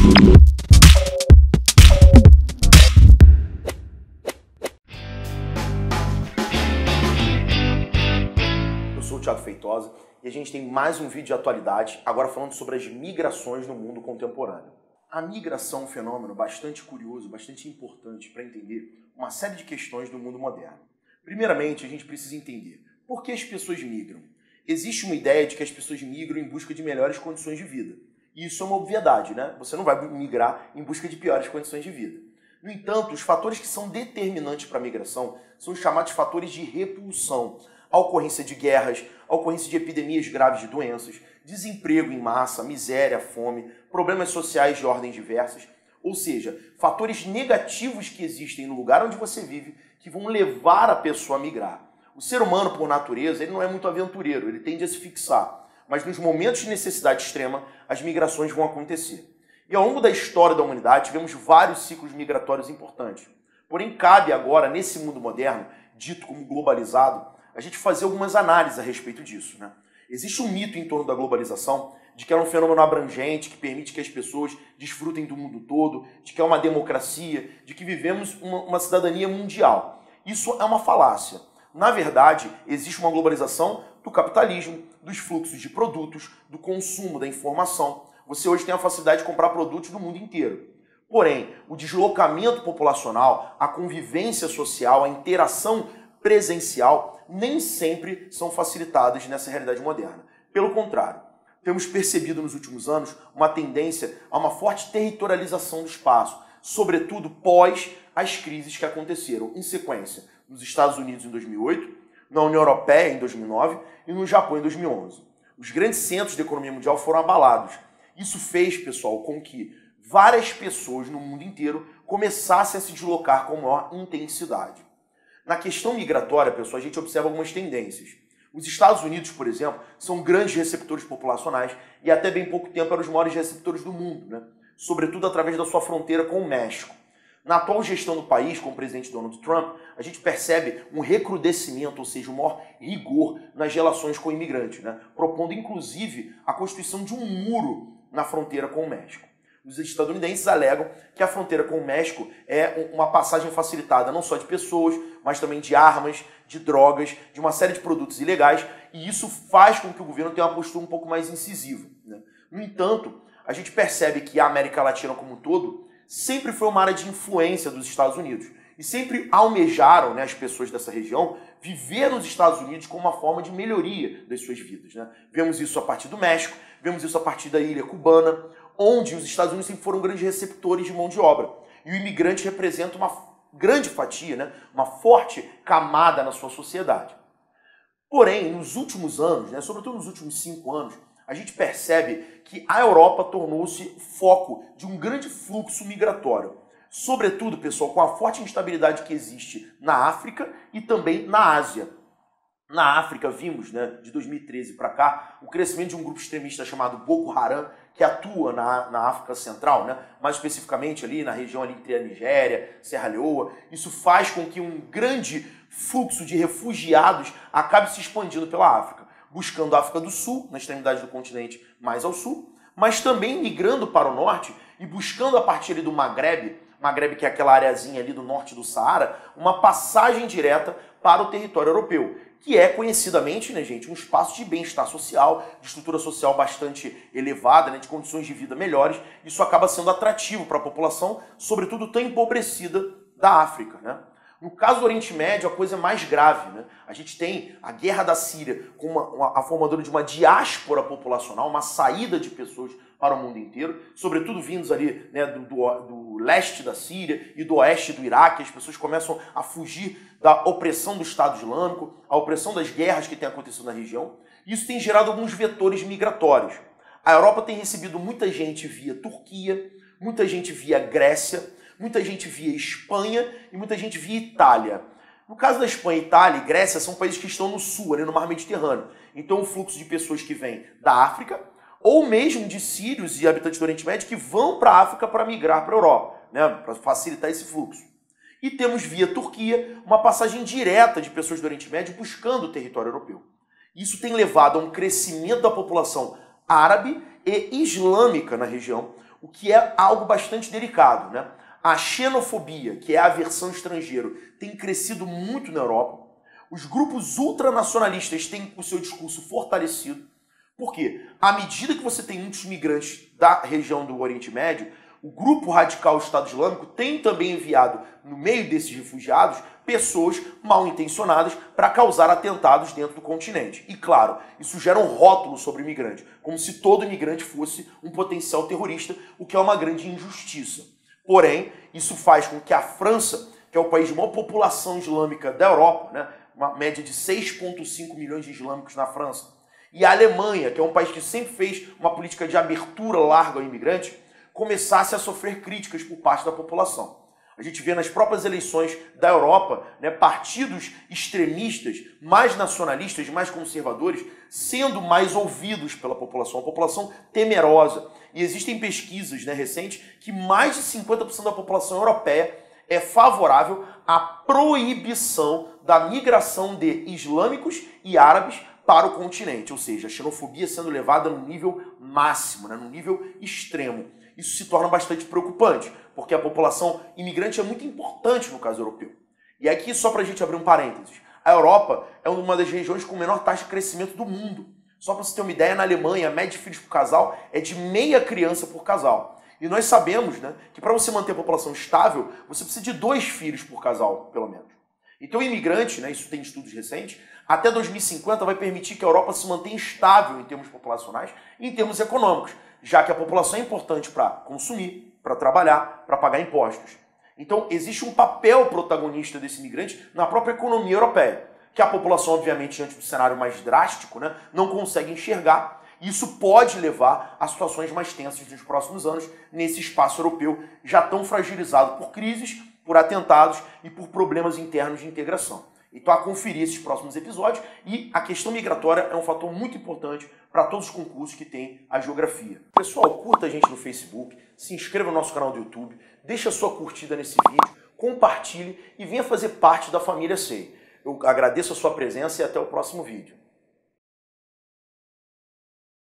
Eu sou o Thiago Feitosa e a gente tem mais um vídeo de atualidade, agora falando sobre as migrações no mundo contemporâneo. A migração é um fenômeno bastante curioso, bastante importante para entender uma série de questões do mundo moderno. Primeiramente, a gente precisa entender por que as pessoas migram. Existe uma ideia de que as pessoas migram em busca de melhores condições de vida. E isso é uma obviedade, né? Você não vai migrar em busca de piores condições de vida. No entanto, os fatores que são determinantes para a migração são os chamados fatores de repulsão. A ocorrência de guerras, a ocorrência de epidemias graves de doenças, desemprego em massa, miséria, fome, problemas sociais de ordem diversas, ou seja, fatores negativos que existem no lugar onde você vive que vão levar a pessoa a migrar. O ser humano, por natureza, ele não é muito aventureiro, ele tende a se fixar, mas nos momentos de necessidade extrema, as migrações vão acontecer. E ao longo da história da humanidade, tivemos vários ciclos migratórios importantes. Porém, cabe agora, nesse mundo moderno, dito como globalizado, a gente fazer algumas análises a respeito disso, né? Existe um mito em torno da globalização de que é um fenômeno abrangente, que permite que as pessoas desfrutem do mundo todo, de que é uma democracia, de que vivemos uma cidadania mundial. Isso é uma falácia. Na verdade, existe uma globalização do capitalismo, dos fluxos de produtos, do consumo, da informação. Você hoje tem a facilidade de comprar produtos do mundo inteiro. Porém, o deslocamento populacional, a convivência social, a interação presencial nem sempre são facilitadas nessa realidade moderna. Pelo contrário, temos percebido nos últimos anos uma tendência a uma forte territorialização do espaço, sobretudo pós as crises que aconteceram em sequência nos Estados Unidos em 2008, na União Europeia em 2009 e no Japão em 2011. Os grandes centros da economia mundial foram abalados. Isso fez, pessoal, com que várias pessoas no mundo inteiro começassem a se deslocar com maior intensidade. Na questão migratória, pessoal, a gente observa algumas tendências. Os Estados Unidos, por exemplo, são grandes receptores populacionais e até bem pouco tempo eram os maiores receptores do mundo, né? Sobretudo através da sua fronteira com o México. Na atual gestão do país, com o presidente Donald Trump, a gente percebe um recrudescimento, ou seja, um maior rigor nas relações com imigrantes, né? Propondo inclusive a constituição de um muro na fronteira com o México. Os estadunidenses alegam que a fronteira com o México é uma passagem facilitada não só de pessoas, mas também de armas, de drogas, de uma série de produtos ilegais, e isso faz com que o governo tenha uma postura um pouco mais incisiva, né? No entanto, a gente percebe que a América Latina como um todo sempre foi uma área de influência dos Estados Unidos, e sempre almejaram, né, as pessoas dessa região viver nos Estados Unidos como uma forma de melhoria das suas vidas, né? Vemos isso a partir do México, vemos isso a partir da ilha cubana, onde os Estados Unidos sempre foram grandes receptores de mão de obra. E o imigrante representa uma grande fatia, né, uma forte camada na sua sociedade. Porém, nos últimos anos, né, sobretudo nos últimos 5 anos, a gente percebe que a Europa tornou-se foco de um grande fluxo migratório. Sobretudo, pessoal, com a forte instabilidade que existe na África e também na Ásia. Na África, vimos, né, de 2013 para cá, o crescimento de um grupo extremista chamado Boko Haram, que atua na África Central, né, mais especificamente ali na região ali entre a Nigéria, Serra Leoa. Isso faz com que um grande fluxo de refugiados acabe se expandindo pela África, buscando a África do Sul, na extremidade do continente mais ao sul, mas também migrando para o norte e buscando a partir ali do Maghreb, que é aquela areazinha ali do norte do Saara, uma passagem direta para o território europeu, que é conhecidamente, né, gente, um espaço de bem-estar social, de estrutura social bastante elevada, né, de condições de vida melhores. Isso acaba sendo atrativo para a população, sobretudo tão empobrecida da África, né? No caso do Oriente Médio, a coisa é mais grave, né? A gente tem a guerra da Síria com a formadora de uma diáspora populacional, uma saída de pessoas para o mundo inteiro, sobretudo vindos ali, né, do leste da Síria e do oeste do Iraque. As pessoas começam a fugir da opressão do Estado Islâmico, a opressão das guerras que têm acontecido na região. Isso tem gerado alguns vetores migratórios. A Europa tem recebido muita gente via Turquia, muita gente via Grécia, muita gente via Espanha e muita gente via Itália. No caso da Espanha, Itália e Grécia são países que estão no sul, ali no Mar Mediterrâneo. Então o fluxo de pessoas que vêm da África, ou mesmo de sírios e habitantes do Oriente Médio que vão para a África para migrar para a Europa, né, para facilitar esse fluxo. E temos via Turquia uma passagem direta de pessoas do Oriente Médio buscando o território europeu. Isso tem levado a um crescimento da população árabe e islâmica na região, o que é algo bastante delicado, né? A xenofobia, que é a aversão estrangeiro, tem crescido muito na Europa. Os grupos ultranacionalistas têm o seu discurso fortalecido. Por quê? À medida que você tem muitos migrantes da região do Oriente Médio, o grupo radical Estado Islâmico tem também enviado, no meio desses refugiados, pessoas mal intencionadas para causar atentados dentro do continente. E claro, isso gera um rótulo sobre o imigrante, como se todo imigrante fosse um potencial terrorista, o que é uma grande injustiça. Porém, isso faz com que a França, que é o país de maior população islâmica da Europa, né, uma média de 6,5 milhões de islâmicos na França, e a Alemanha, que é um país que sempre fez uma política de abertura larga ao imigrante, começasse a sofrer críticas por parte da população. A gente vê nas próprias eleições da Europa, né, partidos extremistas, mais nacionalistas, mais conservadores, sendo mais ouvidos pela população, a população temerosa. E existem pesquisas, né, recentes que mais de 50% da população europeia é favorável à proibição da migração de islâmicos e árabes para o continente, ou seja, a xenofobia sendo levada no nível máximo, né, no nível extremo. Isso se torna bastante preocupante, porque a população imigrante é muito importante no caso europeu. E aqui, só para a gente abrir um parênteses, a Europa é uma das regiões com menor taxa de crescimento do mundo. Só para você ter uma ideia, na Alemanha, a média de filhos por casal é de meia criança por casal. E nós sabemos, né, que para você manter a população estável, você precisa de 2 filhos por casal, pelo menos. Então o imigrante, né, isso tem estudos recentes, até 2050 vai permitir que a Europa se mantenha estável em termos populacionais e em termos econômicos, já que a população é importante para consumir, para trabalhar, para pagar impostos. Então existe um papel protagonista desse imigrante na própria economia europeia, que a população, obviamente, diante do cenário mais drástico, né, não consegue enxergar. E isso pode levar a situações mais tensas nos próximos anos nesse espaço europeu já tão fragilizado por crises, por atentados e por problemas internos de integração. Então, a conferir esses próximos episódios, e a questão migratória é um fator muito importante para todos os concursos que tem a geografia. Pessoal, curta a gente no Facebook, se inscreva no nosso canal do YouTube, deixa a sua curtida nesse vídeo, compartilhe e venha fazer parte da família SEI. Eu agradeço a sua presença e até o próximo vídeo.